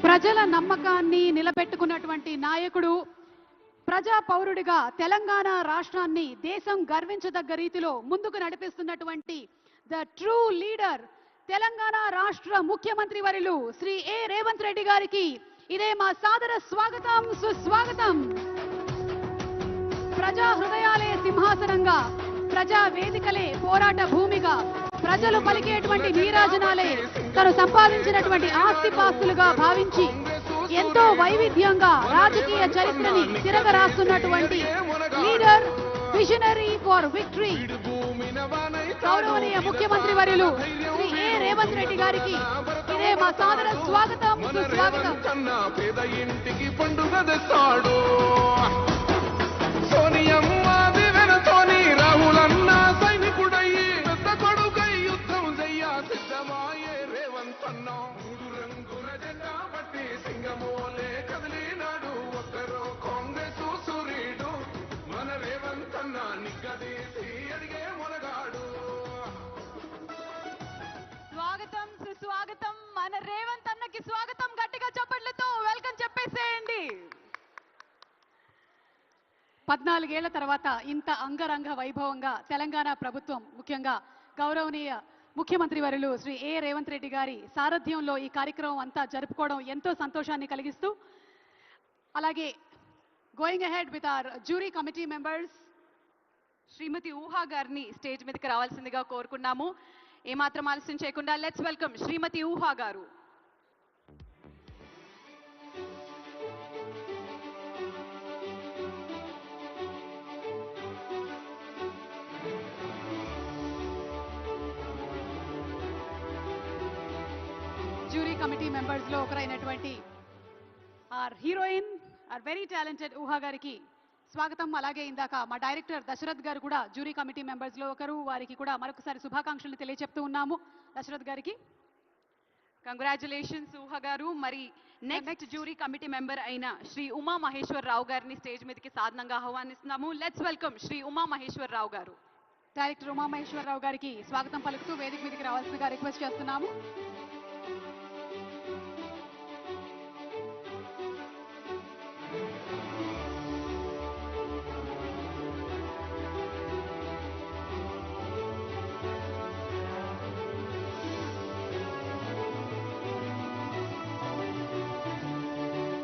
ప్రజల నమ్మకాన్ని నిలబెట్టుకున్నటువంటి నాయకుడు, ప్రజా పౌరుడిగా తెలంగాణ రాష్ట్రాన్ని దేశం గర్వించదగ్గ రీతిలో ముందుకు నడిపిస్తున్నటువంటి ద ట్రూ లీడర్ తెలంగాణ రాష్ట్ర ముఖ్యమంత్రి వర్యులు శ్రీ ఏ రేవంత్ రెడ్డి గారికి ఇదే మా సాదర స్వాగతం, సుస్వాగతం. ప్రజా హృదయాలే సింహాసనంగా, ప్రజా వేదికలే పోరాట భూమిగా, ప్రజలు పలికేటువంటి నీరాజనాలే తను సంపాదించినటువంటి ఆస్తిపాస్తులుగా భావించి ఎంతో వైవిధ్యంగా రాజకీయ చరిత్రని తిరగరాస్తున్నటువంటి లీడర్, విజనరీ ఫర్ విక్టరీ, గౌరవనీయ ముఖ్యమంత్రి వర్యులు శ్రీ ఏ రేవంత్ రెడ్డి గారికి ఇదే మా సాదర స్వాగతం, సుస్వాగతం. సోనియమ్మ దివెనతోని రాహులన్న సైనికుడయ్యి పెద్ద కొడుకై యుద్ధం చెయ్య సిద్ధమాయే రేవంత్ అన్న. మూడు రంగుల జెండా బట్టి సింగమోలే కదిలినాడు ఒక్కరో కాంగ్రెస్ సూర్యుడు మన రేవంత్ అన్న నిగ్గదీసి అడిగే మొనగాడు. స్వాగతం, సుస్వాగతం. మన రేవంత్ అన్నకి స్వాగతం. గట్టిగా చప్పట్లతో వెల్కమ్ చెప్పేసేయండి. 14 ఏళ్ల తర్వాత ఇంత అంగరంగ వైభవంగా తెలంగాణ ప్రభుత్వం, ముఖ్యంగా గౌరవనీయ ముఖ్యమంత్రి వర్యులు శ్రీ ఏ రేవంత్ రెడ్డి గారి సారథ్యంలో ఈ కార్యక్రమం అంతా జరుపుకోవడం ఎంతో సంతోషాన్ని కలిగిస్తూ, అలాగే going ahead with our jury committee members, Shrimati Uha గారిని స్టేజ్ మీదకి రావాల్సిందిగా కోరుకున్నాము. ఏమాత్రం ఆలస్యం చేయకుండా లెట్స్ వెల్కమ్ శ్రీమతి ఊహా గారు. జ్యూరీ కమిటీ మెంబర్స్ లో ఒకరైనటువంటి our heroine, our very talented Uha గారికి స్వాగతం. అలాగే ఇందాక మా డైరెక్టర్ దశరథ్ గారు కూడా జ్యూరీ కమిటీ మెంబర్స్ లో ఒకరు, వారికి కూడా మరొకసారి శుభాకాంక్షలు తెలియజెప్తూ ఉన్నాము. దశరథ్ గారికి కంగ్రాచులేషన్స్ ఊహా గారు. మరి నెక్స్ట్ జ్యూరీ కమిటీ మెంబర్ అయిన శ్రీ ఉమా మహేశ్వర్ రావు గారిని స్టేజ్ మీదకి సాధనంగా ఆహ్వానిస్తున్నాము. లెట్స్ వెల్కమ్ శ్రీ ఉమా మహేశ్వర్ రావు గారు. డైరెక్టర్ ఉమా మహేశ్వర్ రావు గారికి స్వాగతం పలుకుతూ వేదిక మీదకి రావాల్సిందిగా రిక్వెస్ట్ చేస్తున్నాము.